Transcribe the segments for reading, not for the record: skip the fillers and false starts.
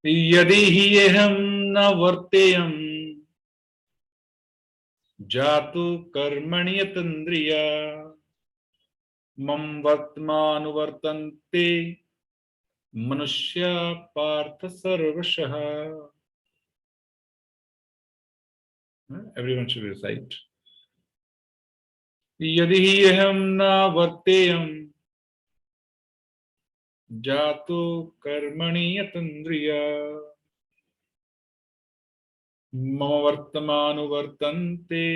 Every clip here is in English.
यदि हि अहं न वर्तेयं जातु कर्मणि यतन्द्रिया मम वर्तमानुवर्तन्ते मनुष्य पार्थ सर्वशः. Everyone should recite. यदि हि अहं न वर्तेयं जातु कर्मणि यतन्द्रिया मम वर्तमानुवर्तन्ते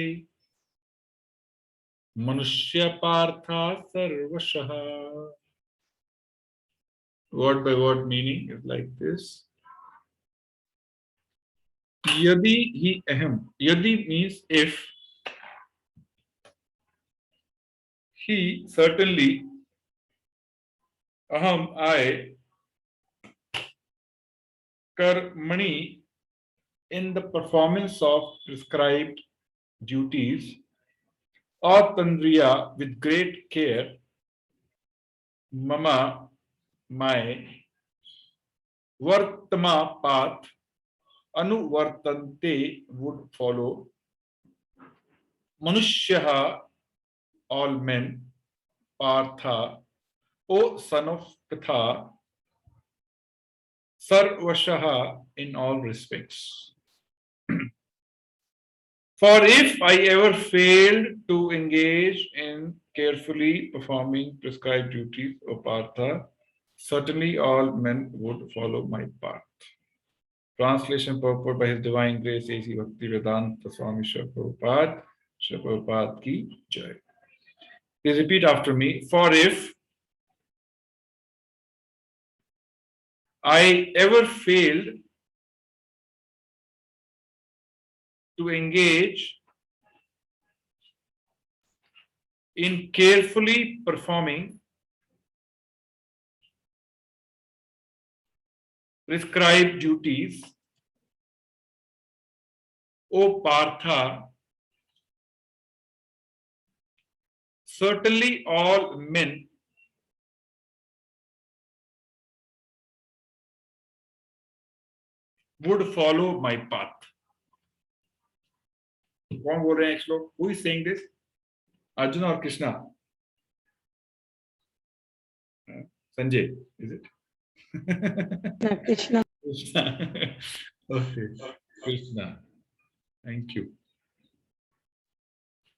मनुष्य पार्था सर्वशः. Word by word meaning is like this. Yadi hi aham. Yadi means if. He certainly. Aham I. Karmani in the performance of prescribed duties. Or tandriya with great care. Mama my. Vartama path. Anuvartante would follow. Manushyaha all men. Partha, O son of Pitha, Sarvashaha in all respects. For if I ever failed to engage in carefully performing prescribed duties, O Partha, certainly all men would follow my path. Translation purport by His Divine Grace A.C. Bhaktivedanta Swami Srila Prabhupada, Srila Prabhupada ki jai. Please repeat after me. For if I ever failed to engage in carefully performing prescribed duties, O Partha, certainly all men would follow my path. कौन बोल रहे हैं श्लोक? Who is saying this? Arjuna or Krishna? Sanjay, is it? Krishna. Krishna. Okay, Krishna. Thank you.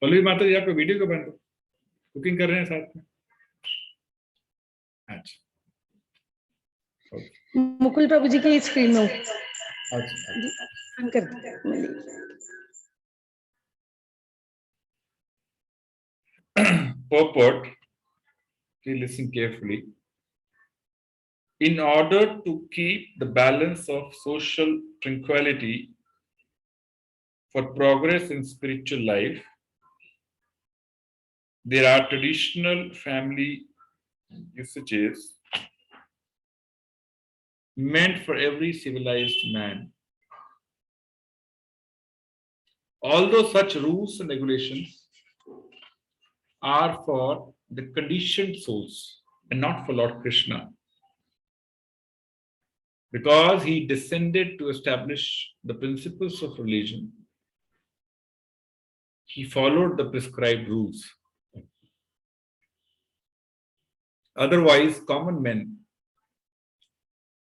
Pallavi माता जी आपका video कब बंद? Cooking कर रहे हैं साथ में? अच्छा. मुकुल प्रभु जी की स्क्रीन में. अच्छा. Purport. Please listen carefully. In order to keep the balance of social tranquility for progress in spiritual life, there are traditional family usages meant for every civilized man. Although such rules and regulations are for the conditioned souls and not for Lord Krishna, because he descended to establish the principles of religion, he followed the prescribed rules. Otherwise, common men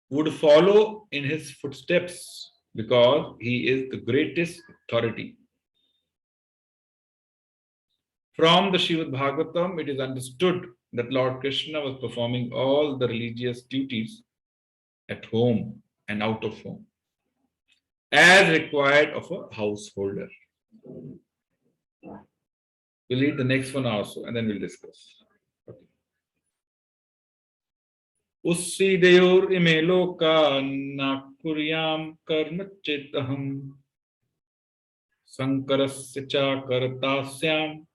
would follow in his footsteps because he is the greatest authority. From the Srimad Bhagavatam, it is understood that Lord Krishna was performing all the religious duties at home and out of home, as required of a householder. We'll read the next one also and then we'll discuss. Ussideyor ime loka nakuryam karma chetaham sankarasya cha kartasyam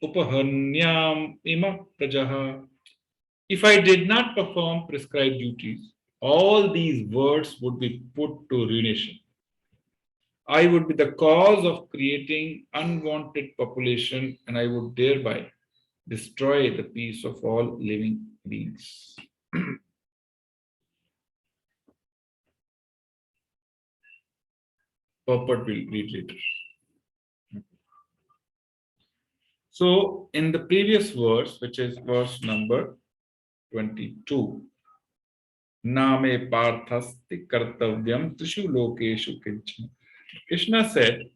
upahanyam ima prajaha. If I did not perform prescribed duties, all these words would be put to ruination. I would be the cause of creating unwanted population and I would thereby destroy the peace of all living beings. Purport will read later. So in the previous verse, which is verse number 22, Name Parthasti Kartavyam Trishu Lokeshu Kinchana. Krishna said,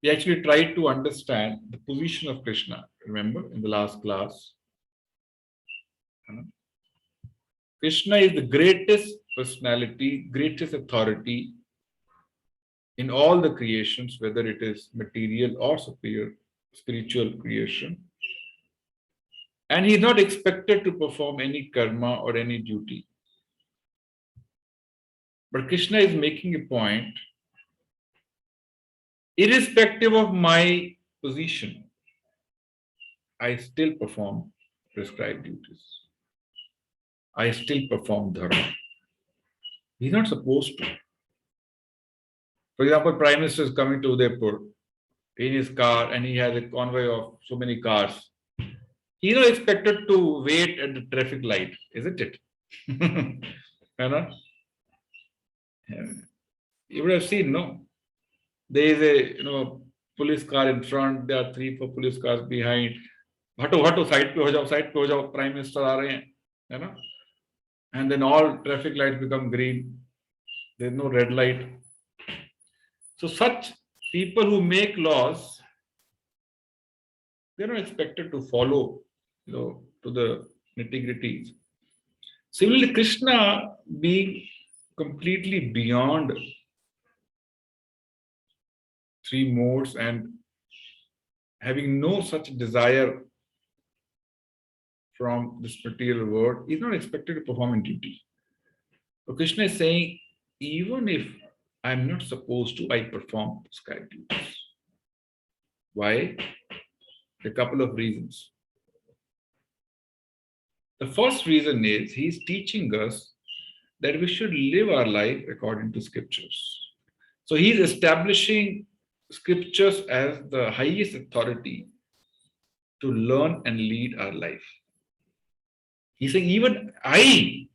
we actually tried to understand the position of Krishna. Remember in the last class? Krishna is the greatest personality, greatest authority in all the creations, whether it is material or superior spiritual creation. And he is not expected to perform any karma or any duty. But Krishna is making a point, irrespective of my position, I still perform prescribed duties. I still perform dharma. He's not supposed to. For example, Prime Minister is coming to Udaipur in his car and he has a convoy of so many cars. He's not expected to wait at the traffic light, isn't it? You know? You would have seen, no? There is a police car in front, there are 3-4 police cars behind. Hatu, side pe ho jao, Prime Minister aa rahe hain, you know? And then all traffic lights become green. There's no red light. So such people who make laws, they're not expected to follow, to the nitty-gritties. Similarly, Krishna being completely beyond 3 modes and having no such desire from this material world, is not expected to perform in duty. So Krishna is saying, even if I'm not supposed to, I perform prescribed duties. Why? A couple of reasons. The first reason is he's teaching us that we should live our life according to scriptures. So he's establishing scriptures as the highest authority to learn and lead our life. He's saying, even I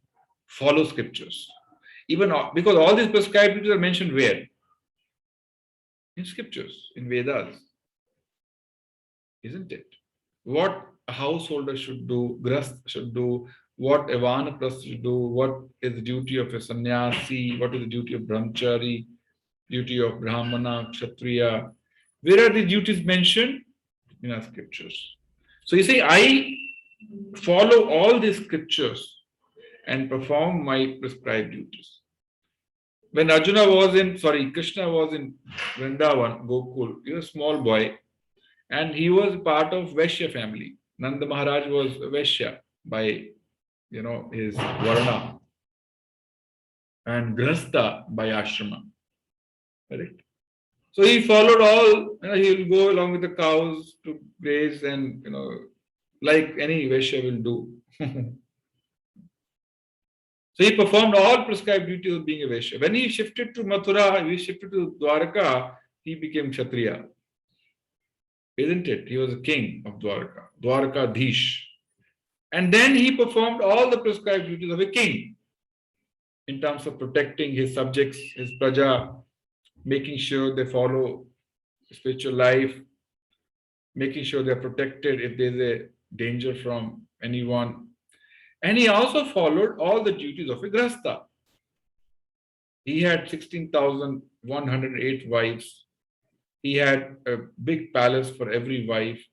follow scriptures. Even because all these prescribed duties are mentioned where? In scriptures, in Vedas. Isn't it? What a householder should do, grahast should do, what a vanaprastha should do, what is the duty of a sannyasi, what is the duty of brahmachari, duty of brahmana, kshatriya. Where are the duties mentioned? In our scriptures. So you say, I follow all these scriptures and perform my prescribed duties. When Krishna was in Vrindavan, Gokul, he was a small boy, and he was part of Vaishya family. Nanda Maharaj was Vaishya by, his Varna, and Grahastha by Ashrama. Correct? So he followed all, he will go along with the cows to graze and, like any Vaishya will do. So he performed all prescribed duties of being a Vaishya. When he shifted to Mathura, he shifted to Dwarka, he became Kshatriya. Isn't it? He was a king of Dwarka, Dwarkadhish. And then he performed all the prescribed duties of a king in terms of protecting his subjects, his praja, making sure they follow spiritual life, making sure they're protected if there's a danger from anyone. And he also followed all the duties of a grahastha. He had 16,108 wives. He had a big palace for every wife.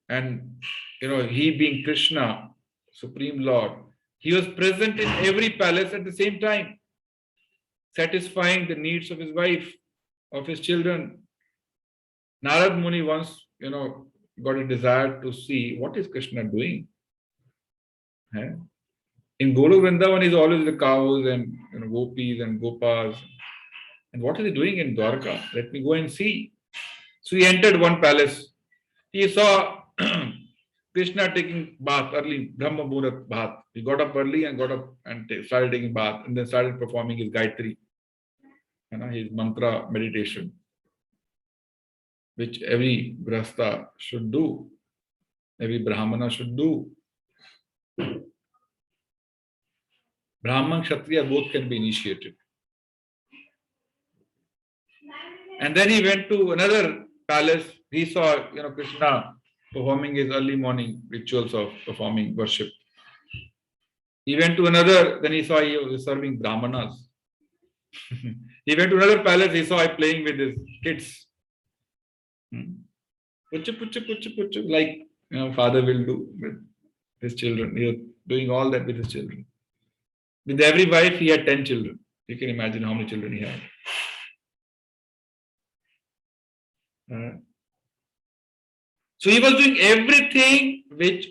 And, he being Krishna, Supreme Lord, he was present in every palace at the same time, satisfying the needs of his wife, of his children. Narad Muni once, got a desire to see what is Krishna doing. In Golok Vrindavan is always the cows and gopis and gopas. And what is he doing in Dwarka? Let me go and see. So he entered one palace. He saw Krishna taking bath early, Brahma Muhurat bath. He got up early and started taking bath and then started performing his Gayatri, his mantra meditation. which every grasta should do, every brahmana should do. Brahman, Kshatriya both can be initiated. And then he went to another palace. He saw, Krishna performing his early morning rituals of performing worship. He went to another, then he saw he was serving brahmanas. He went to another palace, he saw him playing with his kids. Puchu, puchu, puchu, puchu, like father will do with his children. He was doing all that with his children. With every wife, he had 10 children. You can imagine how many children he had. So he was doing everything which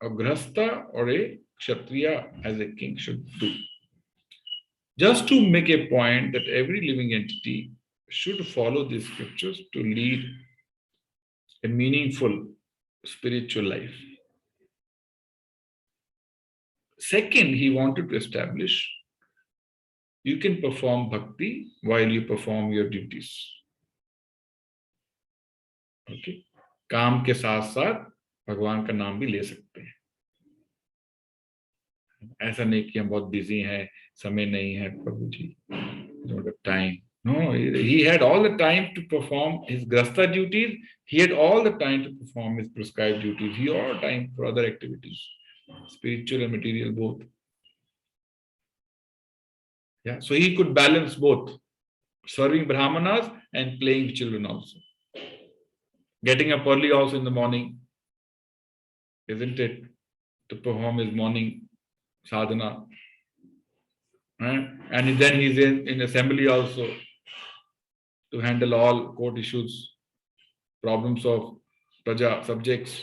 a grahastha or a kshatriya as a king should do. Just to make a point that every living entity should follow these scriptures to lead a meaningful spiritual life. Second, he wanted to establish you can perform bhakti while you perform your duties. Okay? काम के साथ साथ भगवान का नाम भी ले सकते हैं. ऐसा नहीं कि हम बहुत बिजी हैं, समय नहीं है प्रभु जी, don't have time. No, he had all the time to perform his grasta duties. He had all the time to perform his prescribed duties. He had all time for other activities, spiritual and material both. Yeah, so he could balance both, serving brahmanas and playing with children also. Getting up early also in the morning, isn't it, to perform his morning sadhana. And then he's in assembly also to handle all court issues, problems of praja, subjects,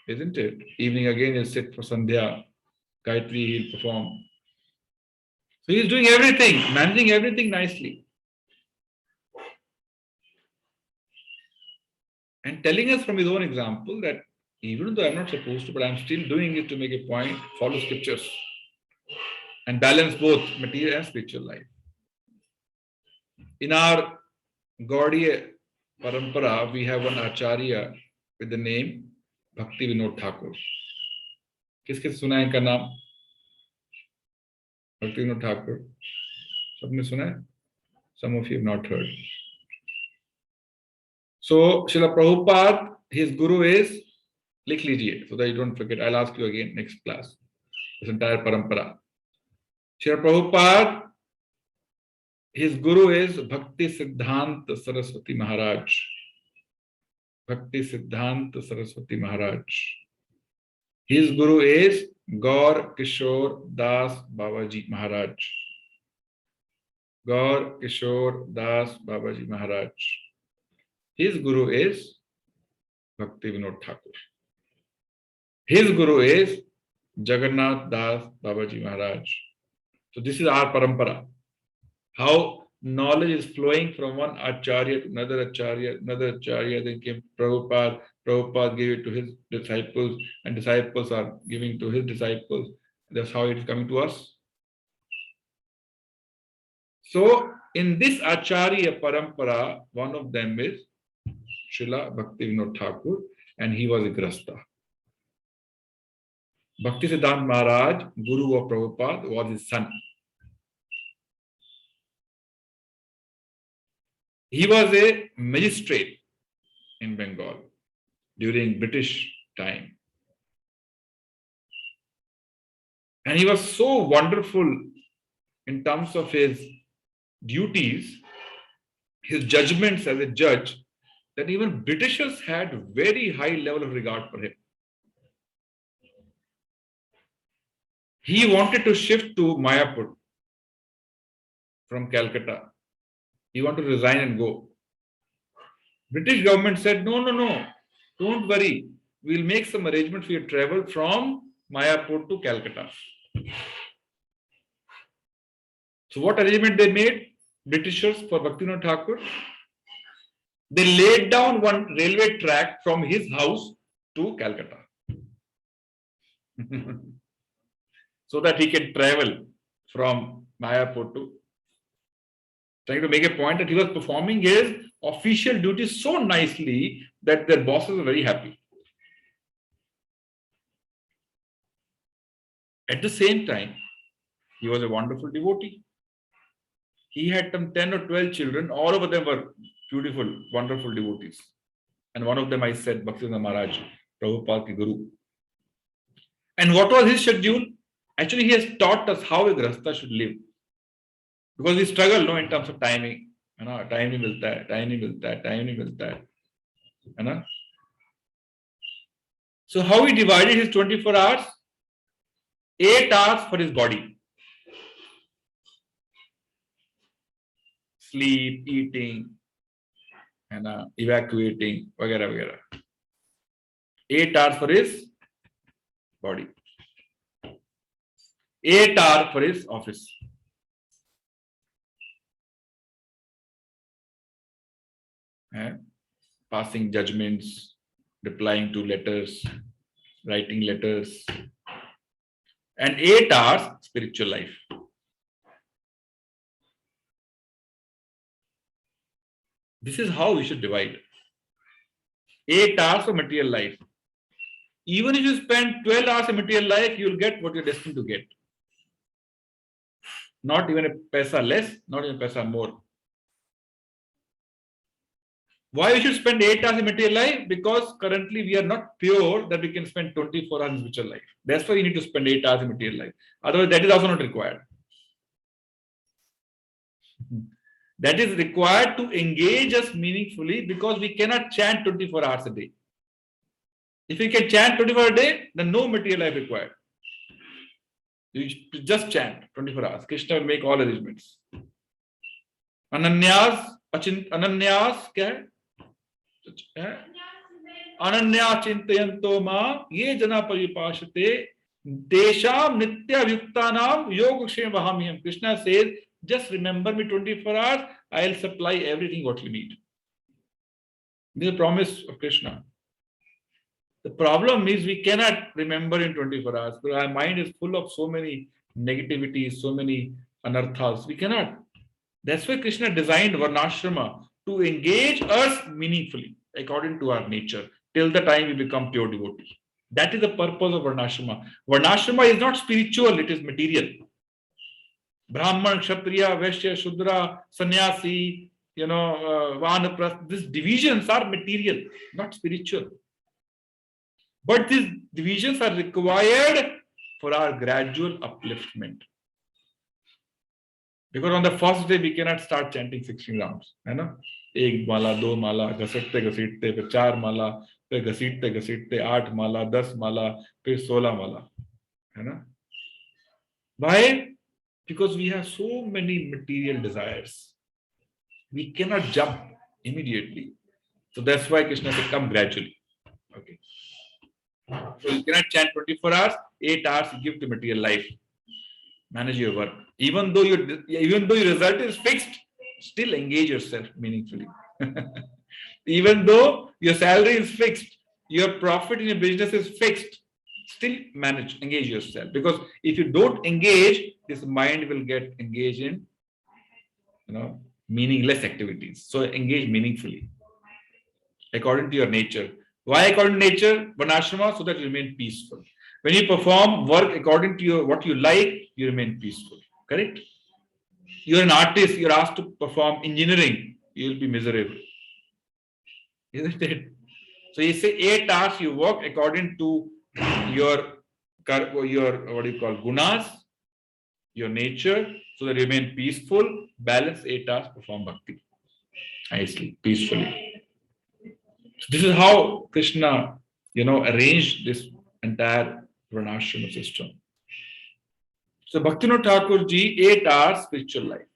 isn't it? Evening again he'll sit for sandhya, Gayatri he'll perform. So he's doing everything, managing everything nicely. And telling us from his own example that even though I'm not supposed to, but I'm still doing it to make a point, follow scriptures and balance both material and spiritual life. In our Gaudiya Parampara, we have one Acharya with the name Bhakti Vinod Thakur. किसके सुना है इनका नाम? Bhakti Vinod Thakur. सबने सुना है? Some of you have not heard. So Srila Prabhupada, his guru is, लिख लीजिए so that you don't forget. I'll ask you again next class. This entire parampara. Srila Prabhupada, his guru is Bhakti Siddhanta Saraswati Maharaj. Bhakti Siddhanta Saraswati Maharaj. His guru is Gaur Kishore Das Babaji Maharaj. Gaur Kishore Das Babaji Maharaj. His guru is Bhakti Vinod Thakur. His guru is Jagannath Das Babaji Maharaj. So this is our parampara. How knowledge is flowing from one acharya to another acharya, then came Prabhupada. Prabhupada gave it to his disciples, and disciples are giving to his disciples. That's how it is coming to us. So in this acharya parampara, one of them is Srila Bhakti Vinod Thakur, and he was a grasta. Bhakti Siddhanta Maharaj, guru of Prabhupada, was his son. He was a magistrate in Bengal during British time. And he was so wonderful in terms of his duties, his judgments as a judge, that even Britishers had very high level of regard for him. He wanted to shift to Mayapur from Calcutta. He wanted to resign and go. British government said, no, don't worry. We'll make some arrangement for your travel from Mayapur to Calcutta. So what arrangement they made? Britishers for Bhaktivinoda Thakur. They laid down one railway track from his house to Calcutta. So that he can travel from Mayapur to Trying to make a point that he was performing his official duties so nicely that their bosses were very happy. At the same time, he was a wonderful devotee. He had some 10 or 12 children. All of them were beautiful, wonderful devotees. And one of them I said, Bhaktivinoda Maharaj, Prabhupada ki Guru. And what was his schedule? Actually, he has taught us how a grahastha should live. Because we struggle, no, in terms of timing. Time नहीं मिलता है, time नहीं मिलता है. So how he divided his 24 hours? 8 hours for his body. Sleep, eating, evacuating, वगैरह वगैरह. 8 hours for his body. 8 hours for his office. Passing judgments, replying to letters, writing letters, and 8 hours spiritual life. This is how we should divide. 8 hours for material life. Even if you spend 12 hours in material life, you will get what you're destined to get. Not even a paisa less, not even a paisa more. Why we should spend 8 hours in material life? Because currently we are not pure that we can spend 24 hours in spiritual life. That's why you need to spend 8 hours in material life. Otherwise, that is also not required. That is required to engage us meaningfully because we cannot chant 24 hours a day. If we can chant 24 hours a day, then no material life required. You just chant 24 hours. Krishna will make all arrangements. Ananyas क्या है? Ananya chintayanto ma ye jana paripashate desham nityayuktanam yogakshem vahamiham. Krishna says, just remember me 24 hours, I'll supply everything what you need. This is a promise of Krishna. The problem is we cannot remember in 24 hours because our mind is full of so many negativities, so many anarthas. We cannot. That's why Krishna designed Varnashrama to engage us meaningfully according to our nature till the time we become pure devotee. That is the purpose of Varnashrama. Varnashrama is not spiritual, it is material. Brahman, Kshatriya, Vaishya, Shudra, Sannyasi, Vanaprastha, these divisions are material, not spiritual. But these divisions are required for our gradual upliftment. Because on the first day, we cannot start chanting 16 rounds. एक माला, दो माला, घसीटते घसीटते, फिर 4 माला, फिर घसीटते घसीटते 8 माला, 10 माला, फिर 16 माला. Why? Because we have so many material desires. We cannot jump immediately. So that's why Krishna said, come gradually. Okay. So you cannot chant 24 hours, 8 hours you give to material life. Manage your work. Even though your result is fixed, still engage yourself meaningfully. Even though your salary is fixed, your profit in your business is fixed, still engage yourself. Because if you don't engage, this mind will get engaged in meaningless activities. So engage meaningfully according to your nature. Why according to nature? Varnashrama, so that you remain peaceful. When you perform work according to what you like, you remain peaceful. Correct? You're an artist, you're asked to perform engineering, you'll be miserable. Isn't it? So you say 8 hours you work according to your gunas, your nature, so that you remain peaceful, balance 8 hours, perform bhakti. Nicely, peacefully. So this is how Krishna, arranged this entire Varnashrama system. So Bhaktivinoda Thakur ji, 8 hours spiritual life.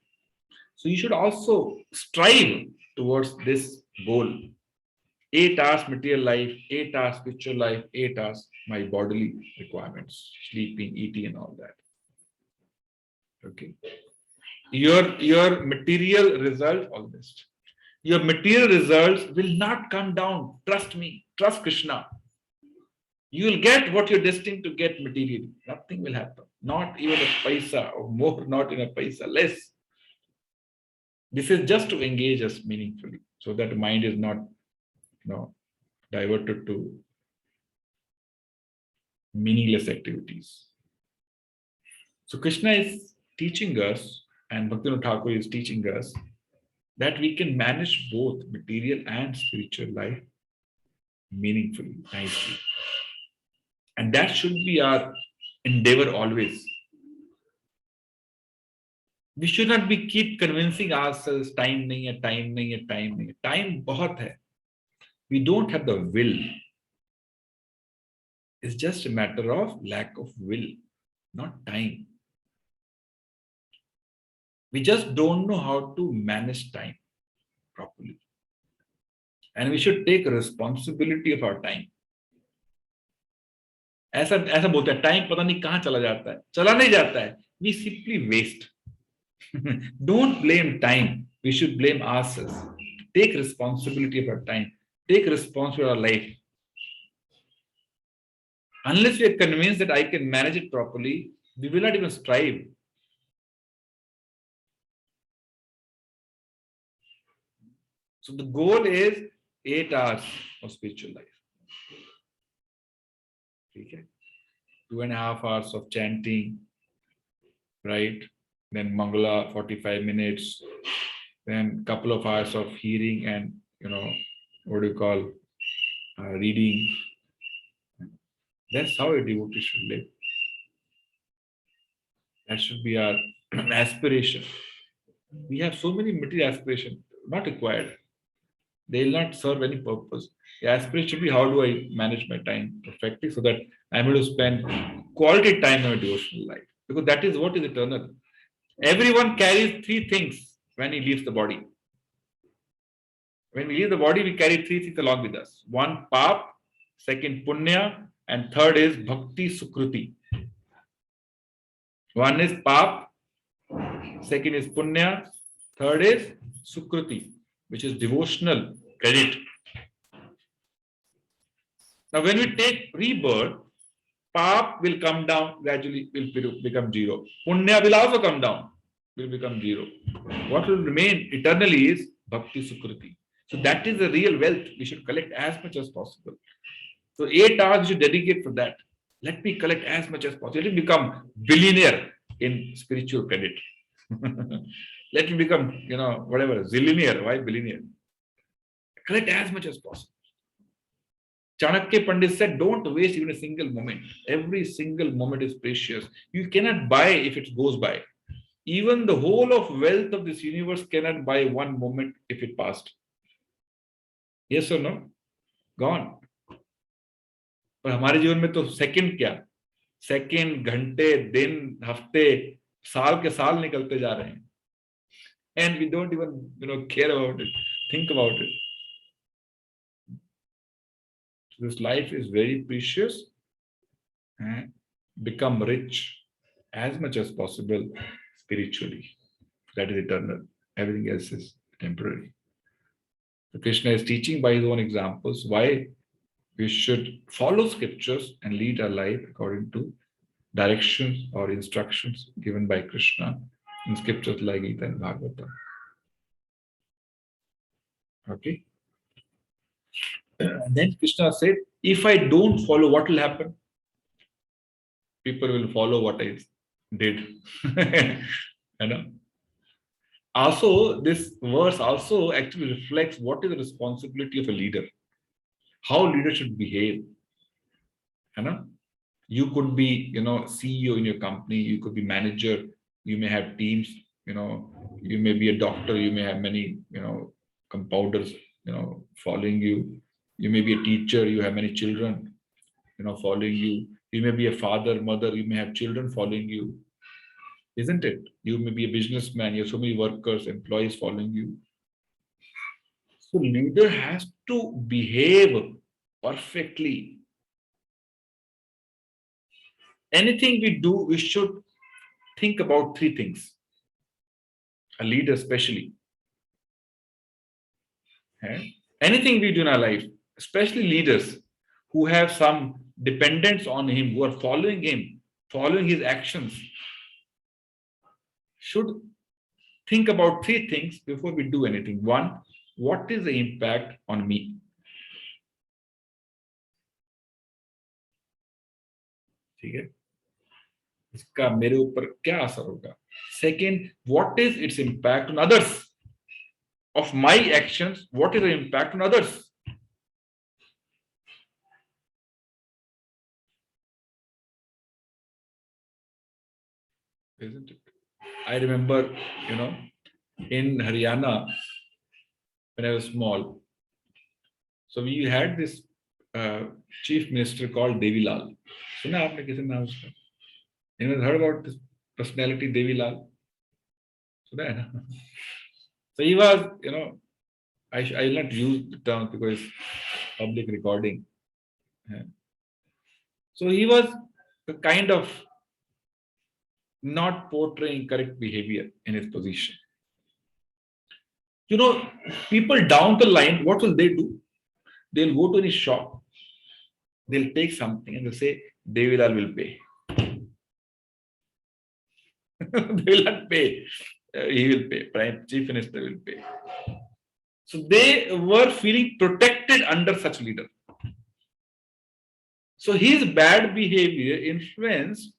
So you should also strive towards this goal. 8 hours material life, 8 hours spiritual life, 8 hours my bodily requirements, sleeping, eating, and all that. Okay. Your material result, all this. Your material results will not come down. Trust me. Trust Krishna. You will get what you're destined to get materially. Nothing will happen. Not even a paisa or more, not in a paisa, less. This is just to engage us meaningfully, so that mind is not, diverted to meaningless activities. So Krishna is teaching us, and Bhaktivinoda Thakur is teaching us, that we can manage both material and spiritual life meaningfully, nicely. And that should be our endeavor always. We should not be keep convincing ourselves, time nahi hai, time nahi hai, time nahi hai. Time bahut hai. We don't have the will. It's just a matter of lack of will, not time. We just don't know how to manage time properly. And we should take responsibility of our time. ऐसा ऐसा बोलते हैं, time पता नहीं कहाँ चला जाता है, चला नहीं जाता है. We simply waste. Don't blame time. We should blame ourselves. Take responsibility of our time. Take responsibility of our life. Unless we are convinced that I can manage it properly, we will not even strive. So the goal is 8 hours of spiritual life. Okay? 2.5 hours of chanting, right? Then Mangala, 45 minutes, then couple of hours of hearing and, reading. That's how a devotee should live. That should be our aspiration. We have so many material aspirations, not required. They will not serve any purpose. The aspiration should be, how do I manage my time perfectly so that I'm able to spend quality time in a devotional life? Because that is what is eternal. Everyone carries 3 things when he leaves the body. When we leave the body, we carry 3 things along with us. 1, pap, 2, punya, and 3rd is bhakti sukruti. 1 is pap, 2nd is punya, 3rd is sukruti, which is devotional credit. Now, when we take rebirth, pap will come down gradually, will become 0. Punya will also come down, will become 0. What will remain eternally is bhakti sukruti. So that is the real wealth we should collect as much as possible. So 8 hours we should dedicate for that. Let me collect as much as possible. Let me become billionaire in spiritual credit. Let me become, zillionaire. Why billionaire? Collect as much as possible. Chanakya Pandit said, don't waste even a single moment. Every single moment is precious. You cannot buy if it goes by. Even the whole of wealth of this universe cannot buy one moment if it passed. Yes or no? Gone. पर हमारे जीवन में तो second क्या, second, घंटे, दिन, हफ्ते, साल के साल निकलते जा रहे हैं. And we don't even care about it, think about it. So this life is very precious. And become rich as much as possible spiritually. That is eternal. Everything else is temporary. So Krishna is teaching by his own examples why we should follow scriptures and lead our life according to directions or instructions given by Krishna in scriptures like Gita and Bhagavata. Okay. And then Krishna said, if I don't follow, what will happen? People will follow what I did. Also, this verse also actually reflects what is the responsibility of a leader. How leader should behave. You could be, CEO in your company, you could be manager, you may have teams, you may be a doctor, you may have many, compounders, following you. You may be a teacher, you have many children, following you. You may be a father, mother, you may have children following you. Isn't it? You may be a businessman, you have so many workers, employees following you. So leader has to behave perfectly. Anything we do, we should think about 3 things. A leader especially. Anything we do in our life, especially leaders who have some dependence on him, who are following him, following his actions, should think about three things before we do anything. One, what is the impact on me? ठीक है, इसका मेरे ऊपर क्या असर होगा? Second, what is its impact on others? Of my actions, what is the impact on others? Isn't it? I remember, in Haryana, when I was small, so we had this chief minister called Devi Lal. सुना आपने किसी नाम उसका? Anyone heard about this personality, Devi Lal? सुना है ना? So he was, I will not use the term because public recording. So he was the kind of not portraying correct behavior in his position. People down the line, what will they do? They'll go to any shop, they'll take something and they'll say, Devi Lal will pay. They will not pay. He will pay. Prime Chief Minister will pay. So they were feeling protected under such leader. So his bad behavior influenced,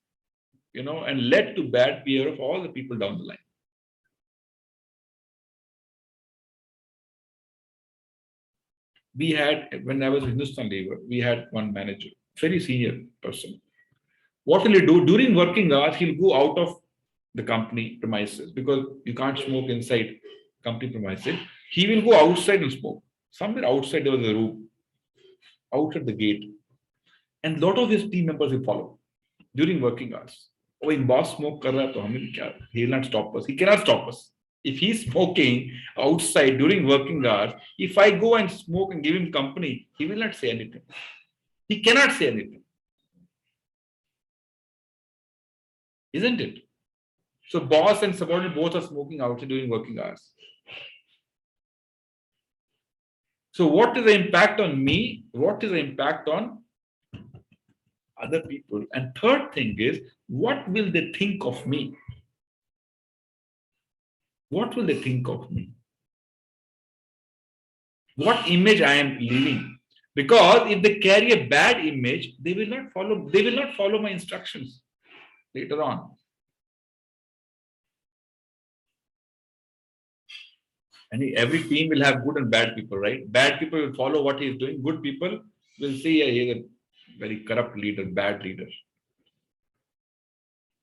and led to bad behavior of all the people down the line. We had, when I was in Hindustan Lever, we had one manager, very senior person. What will he do? During working hours, he'll go out of the company premises because you can't smoke inside company premises. He will go outside and smoke. Somewhere outside there was a room, outside the gate. And a lot of his team members will follow during working hours. Oh, in boss smoke kar raha, to he will not stop us. He cannot stop us. If he's smoking outside during working hours, if I go and smoke and give him company, he will not say anything. He cannot say anything. Isn't it? So boss and subordinate both are smoking outside during working hours. So what is the impact on me? What is the impact on other people? And third thing is, what will they think of me? What will they think of me? What image I am leaving? Because if they carry a bad image, they will not follow my instructions later on. And every team will have good and bad people, right? Bad people will follow what he is doing. Good people will say, yeah, he is a very corrupt leader, bad leader.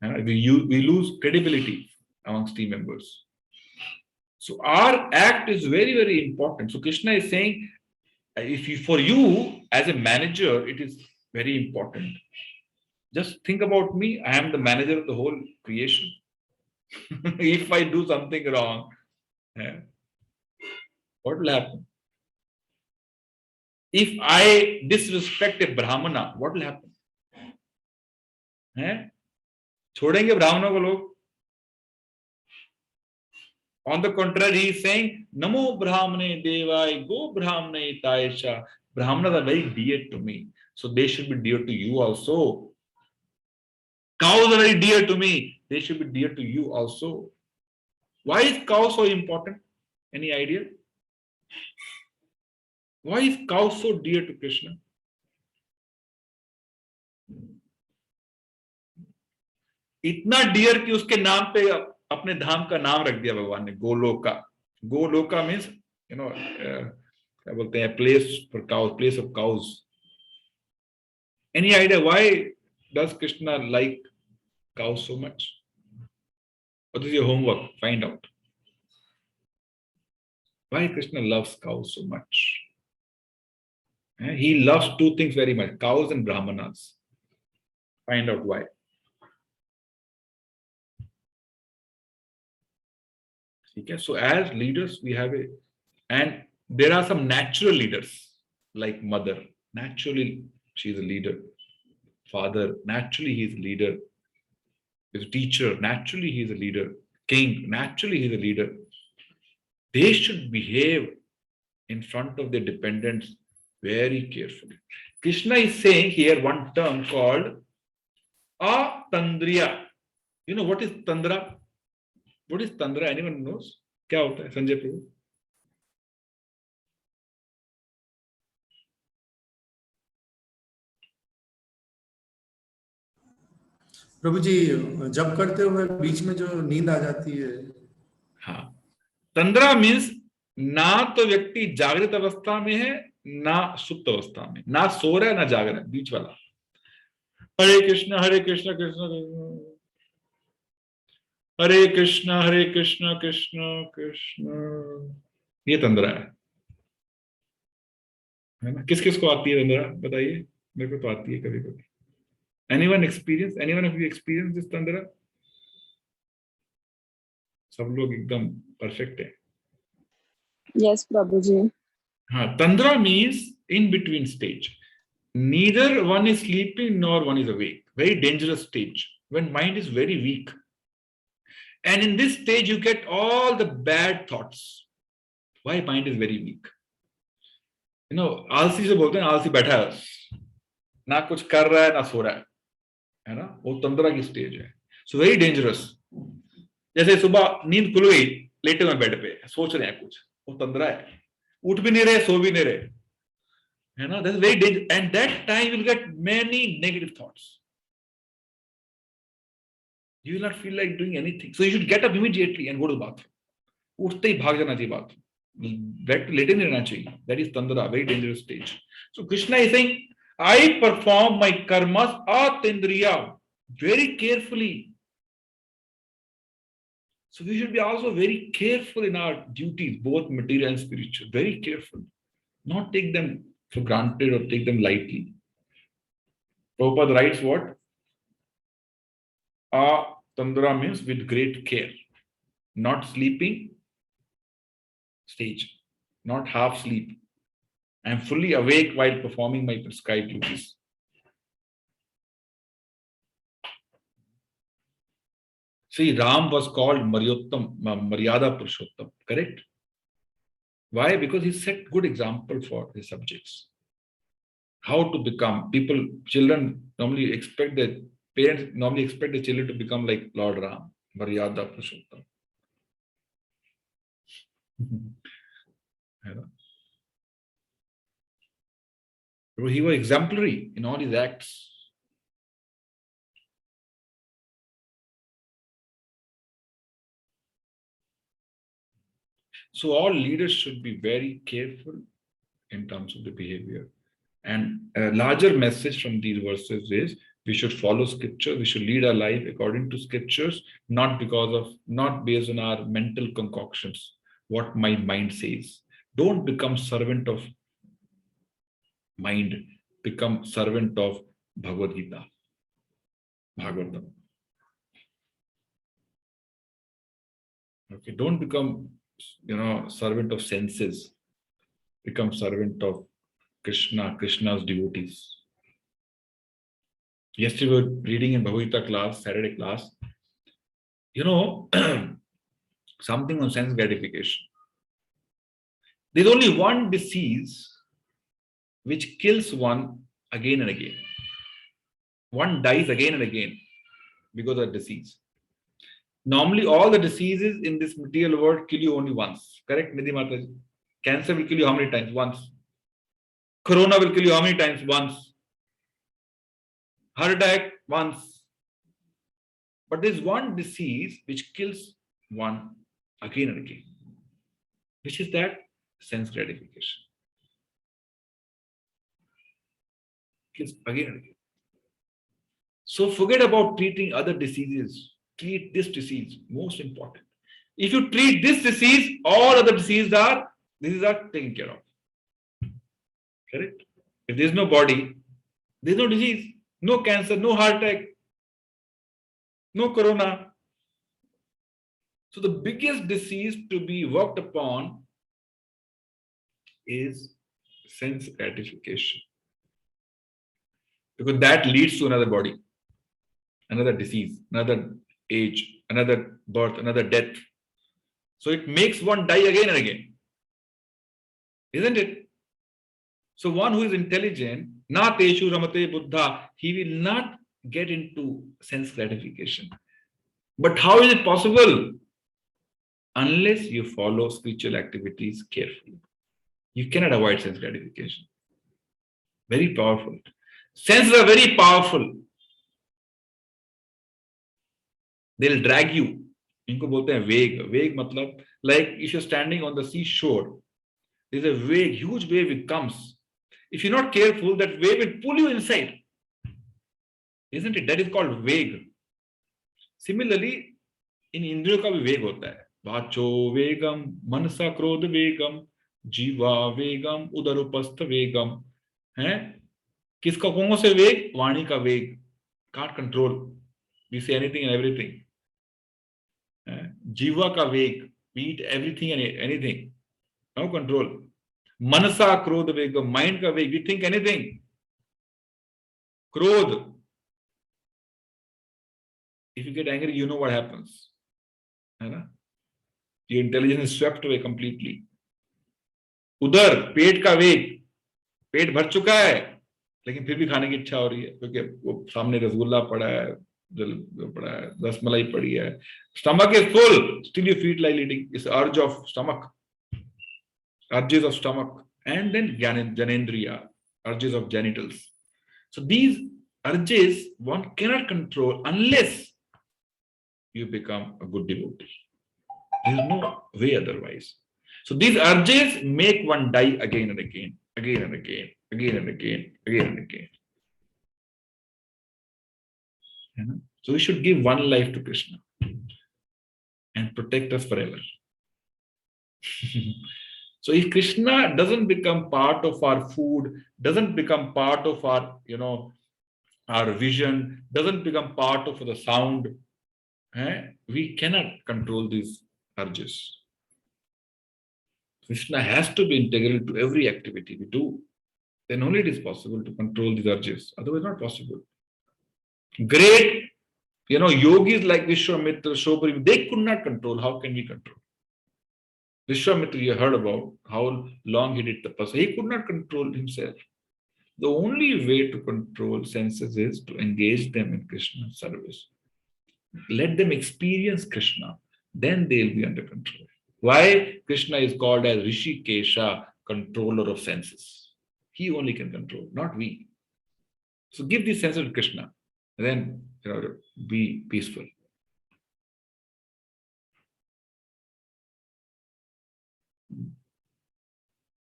We lose credibility amongst team members. So our act is very, very important. So Krishna is saying, for you as a manager, it is very important. Just think about me. I am the manager of the whole creation. If I do something wrong, what will happen? If I disrespect a Brahmana, what will happen? छोड़ेंगे ब्राह्मणों को लोग? On the contrary, he is saying, Namo Brahmane Devai, Go Brahmane Taisha. Brahmanas are very dear to me. So they should be dear to you also. Cows are very dear to me. They should be dear to you also. Why is cow so important? Any idea? Why is cow so dear to Krishna? इतना dear कि उसके नाम पे अपने धाम का नाम रख दिया भगवान ने, गोलोका. गोलोका मीन्स क्या बोलते हैं, place for cows, place of cows. Any idea why does Krishna like cows so much? What is your homework? Find out why Krishna loves cows so much. He loves two things very much, cows and brahmanas. Find out why. Okay, so as leaders we have and there are some natural leaders like mother, naturally she is a leader. Father, naturally he is a leader. His teacher, naturally he is a leader. King, naturally he is a leader. They should behave in front of their dependents very carefully. Krishna is saying here one term called atandriya. You know what is tandra? What is Tandra? Anyone knows? क्या होता है संजय प्रभु? प्रभु जी, जब करते हुए बीच में जो नींद आ जाती है। हाँ, तंद्रा मीन्स ना तो व्यक्ति जागृत अवस्था में है ना सुप्त अवस्था में, ना सो रहा है ना जाग रहा है, बीच वाला। हरे कृष्ण कृष्ण कृष्ण, हरे कृष्ण कृष्ण कृष्ण, ये तंद्रा है ना? किस किस को आती है तंद्रा बताइए? मेरे को तो आती है कभी कभी। Anyone experience, anyone of you experience this तंद्रा? सब लोग एकदम परफेक्ट है। Yes, Prabhuji. हाँ, तंद्रा means in between stage. Neither one is sleeping nor one is awake. Very dangerous stage when mind is very weak. And in this stage, you get all the bad thoughts. Why mind is very weak? You know, आलसी से बोलते हैं आलसी बैठा है, ना कुछ कर रहा है ना सो रहा है ना? वो तंद्रा की स्टेज है. So very dangerous. जैसे सुबह नींद खुल गई, लेटे हुए बेड पे सोच रहे हैं कुछ, वो तंद्रा है. उठ भी नहीं रहे, सो भी नहीं रहे, है ना? That's very dangerous. And that time you will get many negative thoughts. You will not feel like doing anything. So you should get up immediately and go to the bathroom. उठते ही भाग जाना चाहिए बाथरूम, लेटे नहीं रहना चाहिए. That is tandra, very dangerous stage. So Krishna is saying, I perform my karmas atindriya, very carefully. So we should be also very careful in our duties, both material and spiritual. Very careful, not take them for granted or take them lightly. Prabhupada writes what? Tandra means with great care, not sleeping stage, not half sleep. I am fully awake while performing my prescribed duties. See, Ram was called Maryada Purushottam, correct? Why? Because he set good example for his subjects. How to become, children normally expect that, parents normally expect the children to become like Lord Ram, Maryada Purushottam. He was exemplary in all his acts. So all leaders should be very careful in terms of the behavior. And a larger message from these verses is we should follow scripture, we should lead our life according to scriptures, not based on our mental concoctions, what my mind says. Don't become servant of mind, become servant of Bhagavad Gita, Bhagavatam. Okay, don't become, servant of senses, become servant of Krishna, Krishna's devotees. Yesterday we were reading in Bhagavad Gita class, Saturday class, something on sense gratification. There's only one disease which kills one again and again. One dies again and again because of disease. Normally, all the diseases in this material world kill you only once. Correct, Nidhi Mataji? Cancer will kill you how many times? Once. Corona will kill you how many times? Once. Heart attack? Once. But there's one disease which kills one again and again. Which is that? Sense gratification. Kills again and again. So forget about treating other diseases. Treat this disease, most important. If you treat this disease, all other diseases are taken care of. Correct? If there's no body, there's no disease, no cancer, no heart attack, no corona. So the biggest disease to be worked upon is sense gratification. Because that leads to another body, another disease, another age, another birth, another death. So it makes one die again and again. Isn't it? So one who is intelligent, na teshu ramate buddha, he will not get into sense gratification. But how is it possible? unless you follow spiritual activities carefully. You cannot avoid sense gratification. Very powerful. Senses are very powerful. They'll drag you. इनको बोलते हैं वेग. वेग मतलब like if you're standing on the seashore, there's a wave, huge wave it comes. If you're not careful, that wave will pull you inside. Isn't it? That is called veg. Similarly, in इंद्रियों का भी वेग होता है. वाचो वेगम, मनसा क्रोध वेगम, जीवा वेगम, उदरोपस्थ वेगम. है किसका कौन से वेग? वाणी का वेग. Can't control. We say anything and everything. Jiva ka veg. We eat everything and anything. No control. Manasa krodha vega. Mind ka veg. We think anything. Krodh. If you get angry, you know what happens. Your intelligence is swept away completely. Udar, पेट का वेग. पेट भर चुका है, लेकिन फिर भी खाने की इच्छा हो रही है क्योंकि वो सामने रसगुल्ला पड़ा है, पड़ा है, रसमलाई पड़ी है. Stomach is full, still you feel like eating. It's urge of stomach, urges of stomach, and then janendriya, urges of genitals. So these urges one cannot control unless you become a good devotee. There is no way otherwise. So these urges make one die again and again, again and again, again and again, again and again. So we should give one life to Krishna and protect us forever. So if Krishna doesn't become part of our food, doesn't become part of our, our vision, doesn't become part of the sound, we cannot control these urges. Krishna has to be integral to every activity we do. Then only it is possible to control these urges. Otherwise, not possible. Great, yogis like Vishwamitra, Shobhari, they could not control. How can we control? Vishwamitra, you heard about how long he did tapasya. He could not control himself. The only way to control senses is to engage them in Krishna's service. Let them experience Krishna. Then they'll be under control. Why Krishna is called as Rishikesha, controller of senses. He only can control, not we. So give these senses to Krishna, and then be peaceful.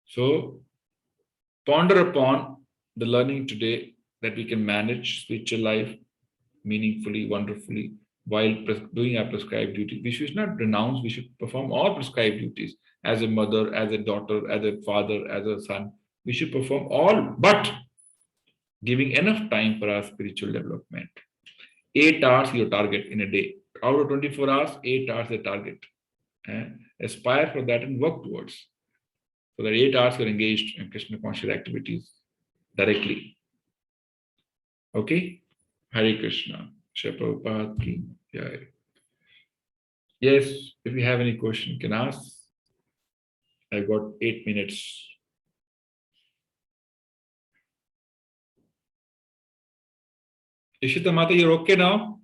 So ponder upon the learning today that we can manage spiritual life meaningfully, wonderfully, while doing our prescribed duty. We should not renounce, we should perform all prescribed duties as a mother, as a daughter, as a father, as a son. We should perform all, but giving enough time for our spiritual development. 8 hours your target in a day. Out of 24 hours, 8 hours the target. Aspire for that and work towards. So that 8 hours you're engaged in Krishna conscious activities directly. Okay? Hare Krishna. Shri Prabhupada ki jai. Yes, if you have any question, you can ask. I've got 8 minutes. Ishita Mata, you're okay now?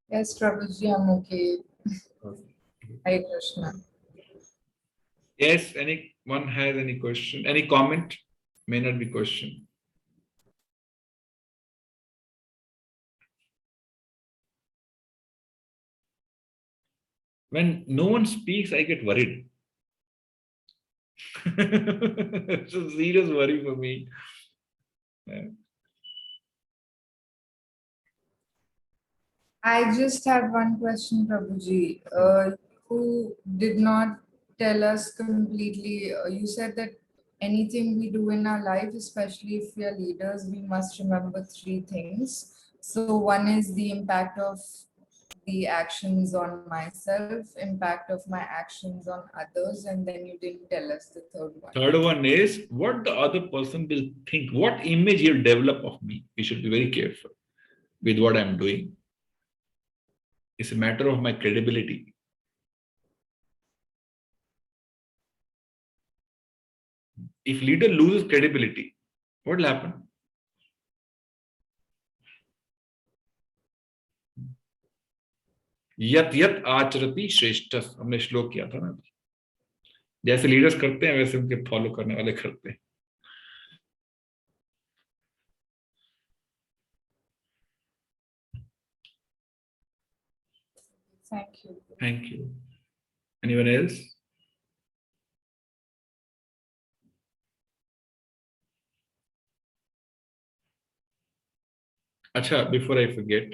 Yes, Prabhuji, I'm okay. Hare Krishna. Yes, anyone has any question, any comment? May not be question. When no one speaks, I get worried. It's a serious worry for me. I just have one question, Prabhuji. You did not tell us completely. You said that anything we do in our life, especially if we are leaders, we must remember 3 things. So one is the impact of the actions on myself, impact of my actions on others, and then you didn't tell us the third one. Third one is what the other person will think, what image he'll develop of me. We should be very careful with what I'm doing. It's a matter of my credibility. If leader loses credibility, what will happen? यत यत आचरति श्रेष्ठस, हमने श्लोक किया था ना, जैसे leaders करते हैं वैसे उनके फॉलो करने वाले करते हैं. Thank you. Thank you. Anyone else? Acha, before I forget,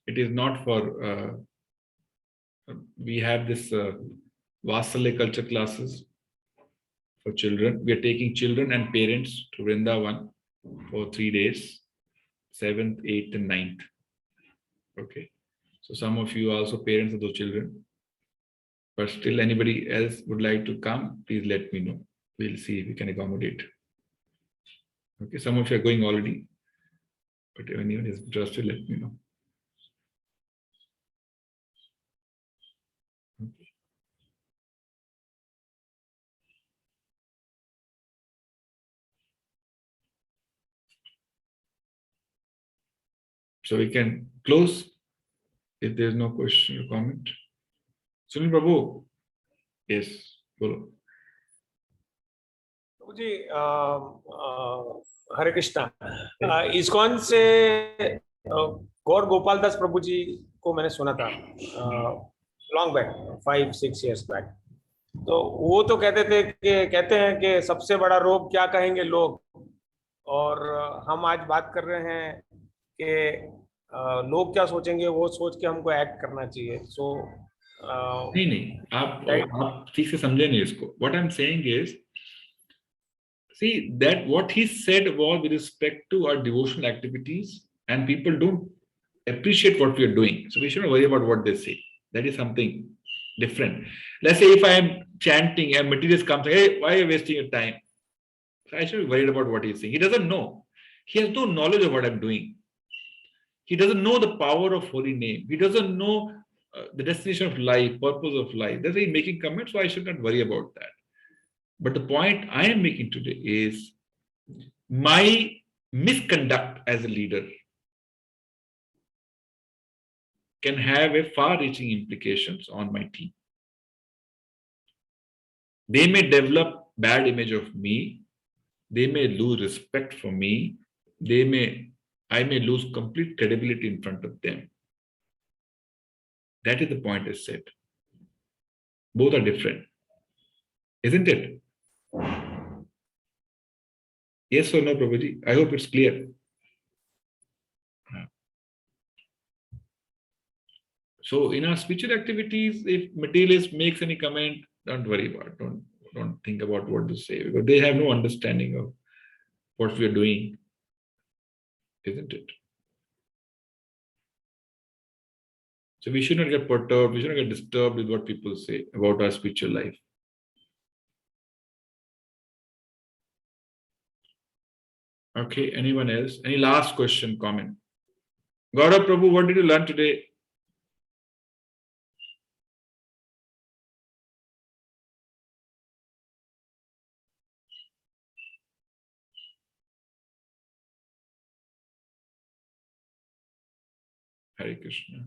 it is not for, we have this Vasalya culture classes for children. We are taking children and parents to Vrindavan for 3 days, 7th, 8th and 9th. Okay. So some of you are also parents of those children. But still anybody else would like to come, please let me know. We'll see if we can accommodate. Okay, some of you are going already. But if anyone is interested, let me know. Okay. So we can close if there's no question or comment. Sunil Prabhu, yes, follow. Ji Hare Krishna, ISKCON से गौर गोपाल दास प्रभु जी को मैंने सुना था long back, 5-6 years back. तो वो तो कहते हैं कि सबसे बड़ा रोग क्या कहेंगे लोग, और हम आज बात कर रहे हैं कि लोग क्या सोचेंगे, वो सोच के हमको एक्ट करना चाहिए. सो नहीं, आप ठीक से समझे नहीं इसको. What I'm saying is, see that what he said was with respect to our devotional activities, and people don't appreciate what we are doing. So we shouldn't worry about what they say. That is something different. Let's say if I am chanting and materialist comes, hey, why are you wasting your time? So I should be worried about what he's saying. He doesn't know. He has no knowledge of what I'm doing. He doesn't know the power of holy name. He doesn't know the destination of life, purpose of life. That's why he's making comments, so I should not worry about that. But the point I am making today is my misconduct as a leader can have a far-reaching implications on my team. They may develop bad image of me. They may lose respect for me. I may lose complete credibility in front of them. That is the point I said. Both are different, isn't it? Yes or no, Prabhuji? I hope it's clear. So in our spiritual activities, if materialist makes any comment, don't worry about it. Don't think about what to say, because they have no understanding of what we are doing, isn't it? So we should not get perturbed, we should not get disturbed with what people say about our spiritual life. Okay, anyone else? Any last question, comment? Gaurav Prabhu, what did you learn today? Hare Krishna.